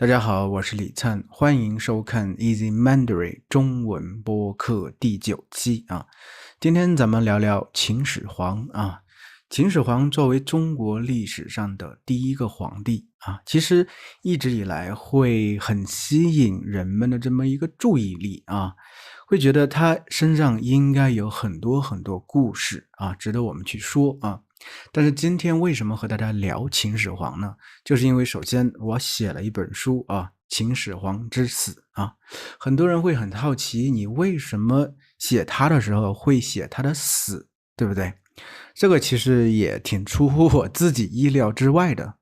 大家好，我是李灿，欢迎收看 Easy Mandarin 中文播客第9期啊。今天咱们聊聊秦始皇啊。秦始皇作为中国历史上的第一个皇帝啊，其实一直以来会很吸引人们的这么一个注意力啊，会觉得他身上应该有很多很多故事啊，值得我们去说啊。但是今天为什么和大家聊秦始皇呢？就是因为首先我写了一本书啊，《秦始皇之死》啊，很多人会很好奇，你为什么写他的时候会写他的死，对不对？这个其实也挺出乎我自己意料之外的。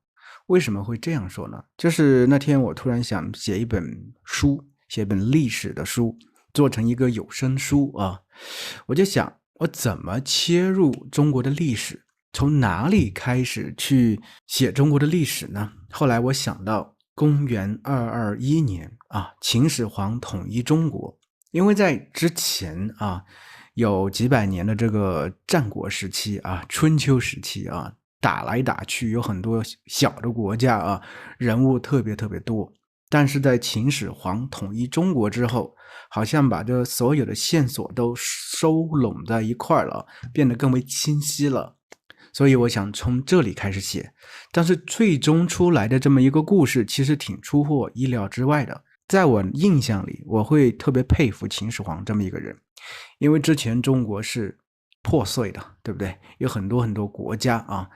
为什么会这样说呢？就是那天我突然想写一本书，写一本历史的书，做成一个有声书啊，我就想我怎么切入中国的历史，从哪里开始去写中国的历史呢？后来我想到公元221年啊，秦始皇统一中国。因为在之前啊，有几百年的这个战国时期啊，春秋时期啊，打来打去，有很多小的国家啊，人物特别特别多。但是在秦始皇统一中国之后，好像把这所有的线索都收拢在一块了，变得更为清晰了。所以我想从这里开始写，但是最终出来的这么一个故事，其实挺出乎我意料之外的。在我印象里，我会特别佩服秦始皇这么一个人，因为之前中国是破碎的，对不对？有很多很多国家啊，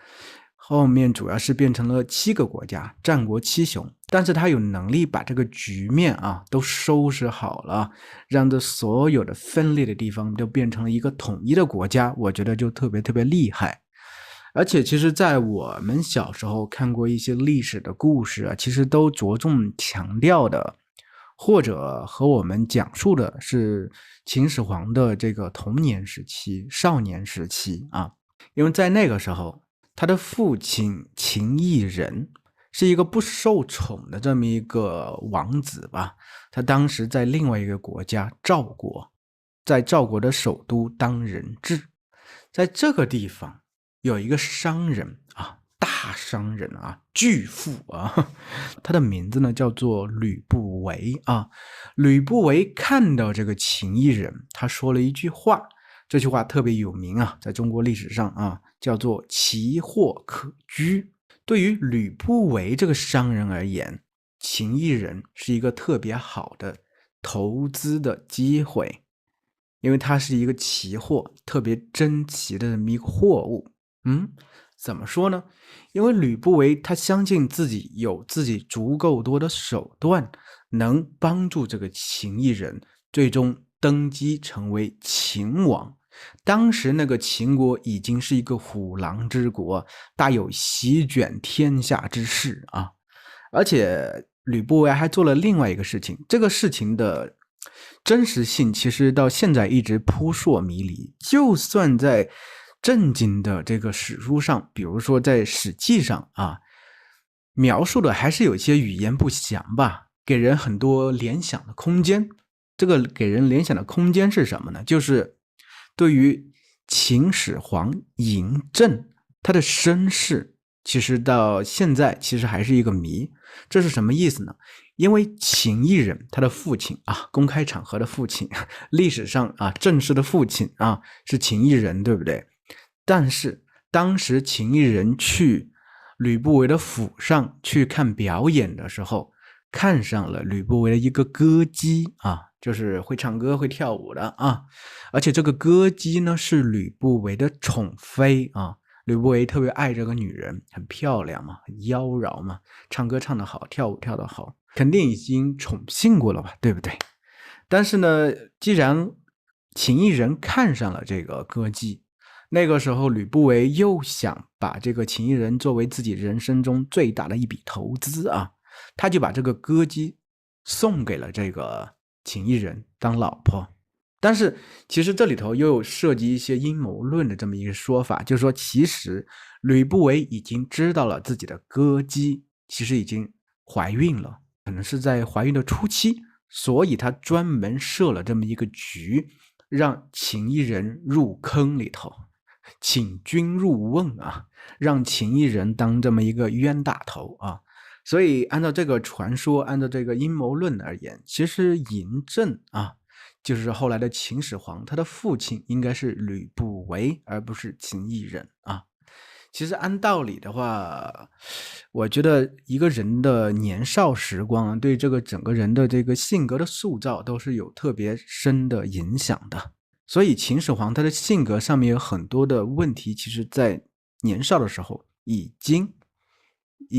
后面主要是变成了7个国家，战国七雄。但是他有能力把这个局面啊都收拾好了，让这所有的分裂的地方都变成了一个统一的国家，我觉得就特别特别厉害。而且其实在我们小时候看过一些历史的故事啊，其实都着重强调的，或者和我们讲述的是秦始皇的这个童年时期、少年时期啊。因为在那个时候，他的父亲秦异人是一个不受宠的这么一个王子吧，他当时在另外一个国家赵国，在赵国的首都当人质。在这个地方有一个商人啊，大商人啊，巨富啊，他的名字呢叫做吕不韦啊。吕不韦看到这个秦异人，他说了一句话，这句话特别有名啊，在中国历史上啊，叫做奇货可居。对于吕不韦这个商人而言，秦异人是一个特别好的投资的机会，因为它是一个奇货，特别珍奇的这么一个货物。怎么说呢？因为吕不韦他相信自己有自己足够多的手段，能帮助这个秦异人最终登基成为秦王。当时那个秦国已经是一个虎狼之国，大有席卷天下之势啊！而且吕不韦还做了另外一个事情，这个事情的真实性其实到现在一直扑朔迷离。就算在正经的这个史书上，比如说在《史记》上啊，描述的还是有些语言不详吧，给人很多联想的空间。这个给人联想的空间是什么呢？就是对于秦始皇嬴政他的身世，其实到现在其实还是一个谜。这是什么意思呢？因为秦异人他的父亲啊，公开场合的父亲，历史上啊正式的父亲啊是秦异人，对不对？但是当时秦异人去吕不韦的府上去看表演的时候，看上了吕不韦的一个歌姬啊，就是会唱歌会跳舞的啊，而且这个歌姬呢是吕不韦的宠妃啊。吕不韦特别爱这个女人，很漂亮嘛，很妖娆嘛，唱歌唱得好，跳舞跳得好，肯定已经宠幸过了吧，对不对？但是呢，既然秦异人看上了这个歌姬，那个时候吕不韦又想把这个秦异人作为自己人生中最大的一笔投资啊，他就把这个歌姬送给了这个秦异人当老婆。但是其实这里头又有涉及一些阴谋论的这么一个说法，就是说其实吕不韦已经知道了自己的歌姬其实已经怀孕了，可能是在怀孕的初期，所以他专门设了这么一个局，让秦异人入坑里头，请君入瓮啊，让秦异人当这么一个冤大头啊。所以按照这个传说，按照这个阴谋论而言，其实嬴政啊，就是后来的秦始皇，他的父亲应该是吕不韦，而不是秦异人啊。其实按道理的话，我觉得一个人的年少时光对这个整个人的这个性格的塑造都是有特别深的影响的。所以秦始皇他的性格上面有很多的问题，其实在年少的时候已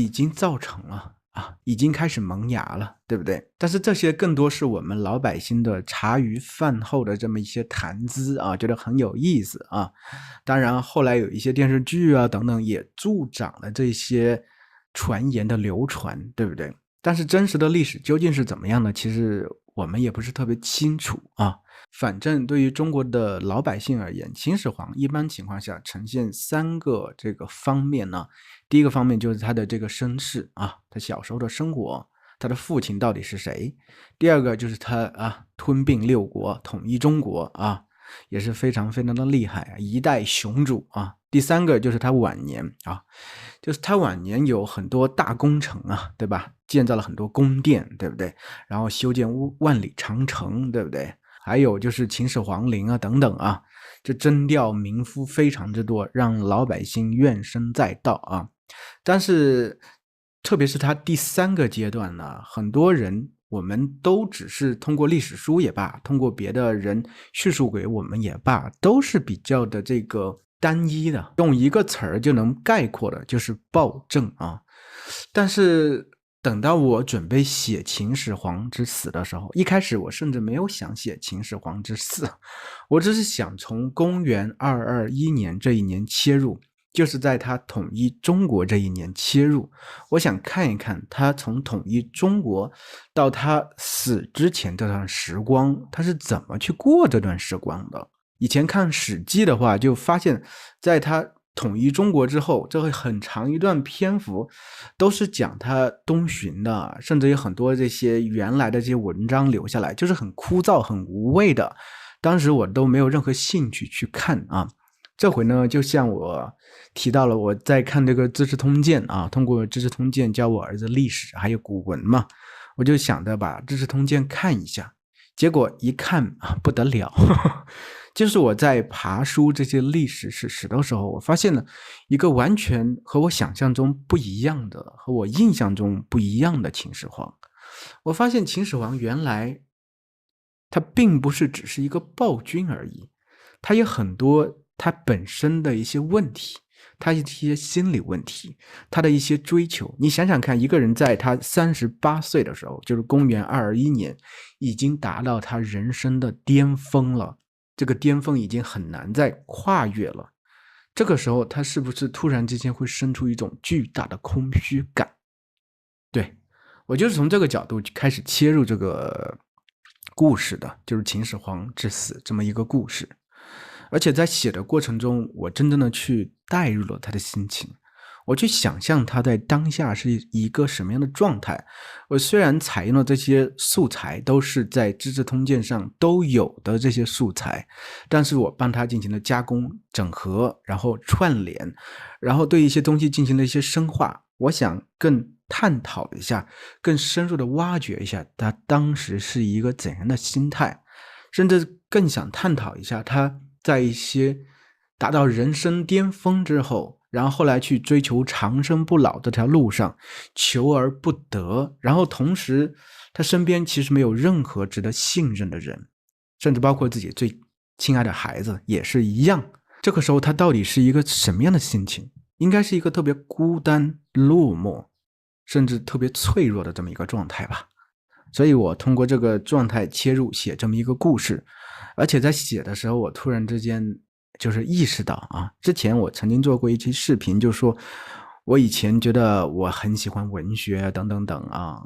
经造成了啊，已经开始萌芽了，对不对？但是这些更多是我们老百姓的茶余饭后的这么一些谈资啊，觉得很有意思啊。当然后来有一些电视剧啊等等也助长了这些传言的流传，对不对？但是真实的历史究竟是怎么样呢？其实我们也不是特别清楚啊。反正对于中国的老百姓而言，秦始皇一般情况下呈现3个这个方面呢。第一个方面就是他的这个身世啊，他小时候的生活，他的父亲到底是谁？第二个就是他吞并6国，统一中国啊，也是非常非常的厉害啊，一代雄主啊。第三个就是他晚年啊，就是他晚年有很多大工程啊，对吧？建造了很多宫殿，对不对？然后修建万里长城，对不对？还有就是秦始皇陵啊等等啊，这征调民夫非常之多，让老百姓怨声载道啊。但是特别是他第3个阶段呢，很多人我们都只是通过历史书也罢，通过别的人叙述给我们也罢，都是比较的这个单一的，用一个词儿就能概括的，就是暴政啊。但是等到我准备写秦始皇之死的时候，一开始我甚至没有想写秦始皇之死，我只是想从公元221年这一年切入，就是在他统一中国这一年切入，我想看一看他从统一中国到他死之前这段时光，他是怎么去过这段时光的。以前看《史记》的话，就发现在他统一中国之后，这会很长一段篇幅都是讲他东巡的，甚至有很多这些原来的这些文章留下来，就是很枯燥很无味的，当时我都没有任何兴趣去看啊。这回呢，就像我提到了我在看这个《资治通鉴》啊，通过《资治通鉴》教我儿子历史还有古文嘛，我就想着把《资治通鉴》看一下，结果一看不得了就是我在爬书这些历史事实的时候，我发现了一个完全和我想象中不一样的，和我印象中不一样的秦始皇。我发现秦始皇原来他并不是只是一个暴君而已，他有很多他本身的一些问题，他一些心理问题，他的一些追求。你想想看，一个人在他38岁的时候，就是公元221年，已经达到他人生的巅峰了，这个巅峰已经很难再跨越了。这个时候他是不是突然之间会生出一种巨大的空虚感？对，我就是从这个角度开始切入这个故事的，就是秦始皇之死这么一个故事。而且在写的过程中，我真正的去带入了他的心情，我去想象他在当下是一个什么样的状态。我虽然采用了这些素材都是在《资治通鉴》上都有的这些素材，但是我帮他进行了加工整合，然后串联，然后对一些东西进行了一些深化。我想更探讨一下，更深入的挖掘一下他当时是一个怎样的心态，甚至更想探讨一下他在一些达到人生巅峰之后，然后后来去追求长生不老这条路上求而不得，然后同时他身边其实没有任何值得信任的人，甚至包括自己最亲爱的孩子也是一样。这个时候他到底是一个什么样的心情？应该是一个特别孤单落寞甚至特别脆弱的这么一个状态吧。所以我通过这个状态切入写这么一个故事，而且在写的时候我突然之间就是意识到啊，之前我曾经做过一期视频，就说我以前觉得我很喜欢文学等等等啊，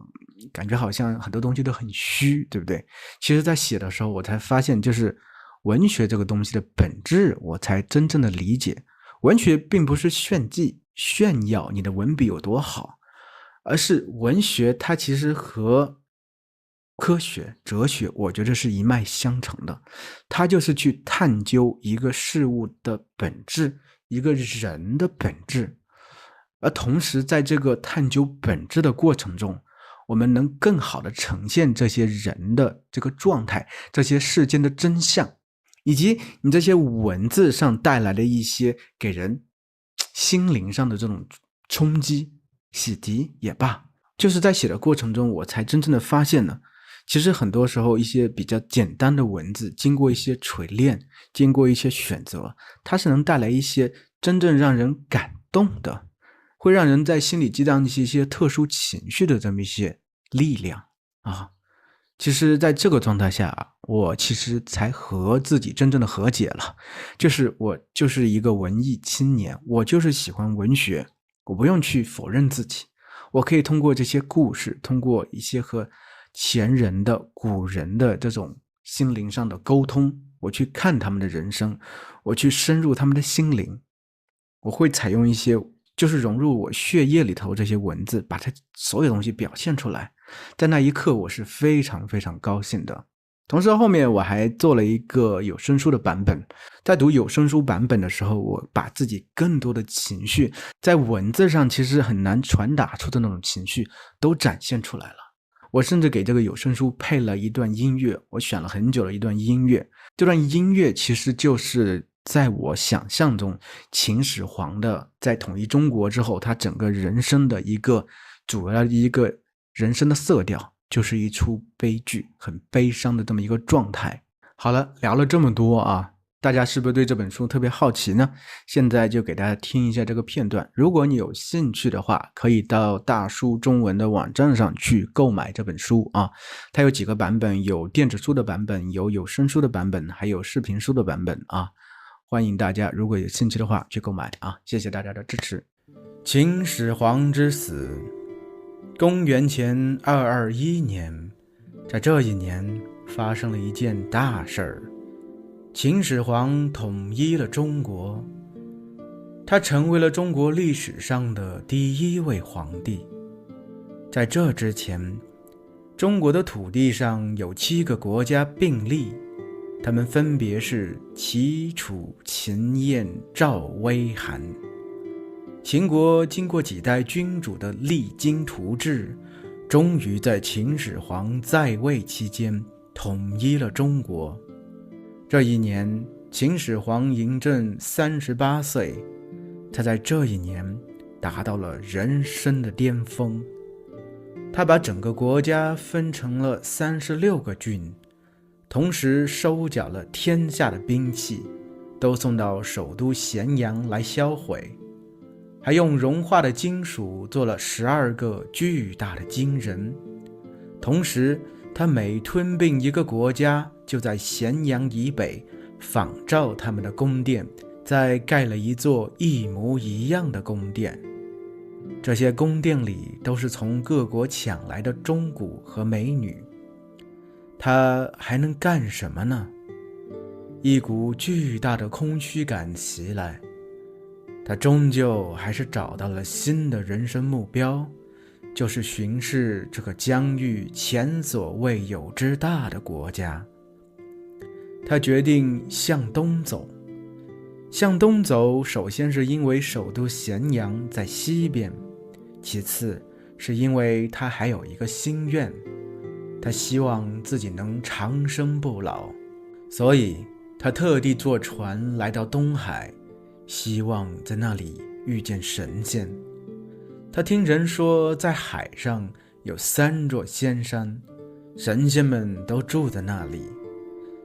感觉好像很多东西都很虚，对不对？其实在写的时候我才发现，就是文学这个东西的本质我才真正的理解。文学并不是炫技炫耀你的文笔有多好，而是文学它其实和科学哲学我觉得是一脉相承的，它就是去探究一个事物的本质，一个人的本质。而同时在这个探究本质的过程中，我们能更好的呈现这些人的这个状态，这些事件的真相，以及你这些文字上带来的一些给人心灵上的这种冲击、洗涤也罢。就是在写的过程中，我才真正的发现呢，其实很多时候一些比较简单的文字，经过一些锤炼，经过一些选择，它是能带来一些真正让人感动的，会让人在心里激荡起一些特殊情绪的这么一些力量啊。其实在这个状态下，我其实才和自己真正的和解了，就是我就是一个文艺青年，我就是喜欢文学，我不用去否认自己，我可以通过这些故事，通过一些和前人的古人的这种心灵上的沟通，我去看他们的人生，我去深入他们的心灵，我会采用一些就是融入我血液里头这些文字，把它所有东西表现出来。在那一刻我是非常非常高兴的。同时后面我还做了一个有声书的版本，在读有声书版本的时候，我把自己更多的情绪在文字上其实很难传达出的那种情绪都展现出来了。我甚至给这个有声书配了一段音乐，我选了很久的一段音乐，这段音乐其实就是在我想象中秦始皇的在统一中国之后，他整个人生的一个主要的一个人生的色调，就是一出悲剧，很悲伤的这么一个状态。好了，聊了这么多啊，大家是不是对这本书特别好奇呢？现在就给大家听一下这个片段，如果你有兴趣的话，可以到大叔中文的网站上去购买这本书啊。它有几个版本，有电子书的版本，有有声书的版本，还有视频书的版本啊。欢迎大家如果有兴趣的话去购买啊，谢谢大家的支持。秦始皇之死，公元前221年，在这一年发生了一件大事儿。秦始皇统一了中国，他成为了中国历史上的第一位皇帝。在这之前，中国的土地上有7个国家并立，他们分别是齐、楚、秦、燕、赵、魏、韩。秦国经过几代君主的励精图治，终于在秦始皇在位期间统一了中国。这一年，秦始皇嬴政38岁，他在这一年达到了人生的巅峰。他把整个国家分成了36个郡，同时收缴了天下的兵器，都送到首都咸阳来销毁，还用融化的金属做了12个巨大的金人。同时他每吞并一个国家，就在咸阳以北仿照他们的宫殿，再盖了一座一模一样的宫殿。这些宫殿里都是从各国抢来的钟鼓和美女。他还能干什么呢？一股巨大的空虚感袭来，他终究还是找到了新的人生目标，就是巡视这个疆域前所未有之大的国家。他决定向东走。向东走，首先是因为首都咸阳在西边，其次是因为他还有一个心愿，他希望自己能长生不老，所以他特地坐船来到东海，希望在那里遇见神仙。他听人说在海上有3座仙山，神仙们都住在那里，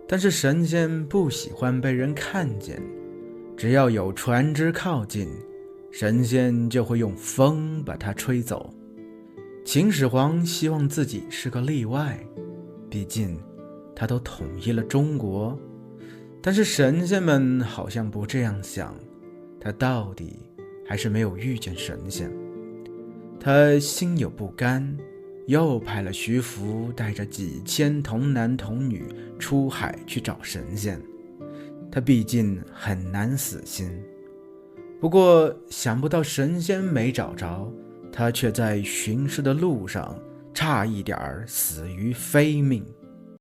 但是神仙不喜欢被人看见，只要有船只靠近，神仙就会用风把它吹走。秦始皇希望自己是个例外，毕竟他都统一了中国，但是神仙们好像不这样想，他到底还是没有遇见神仙。他心有不甘，又派了徐福带着几千童男童女出海去找神仙。他毕竟很难死心，不过想不到神仙没找着，他却在巡视的路上差一点死于非命。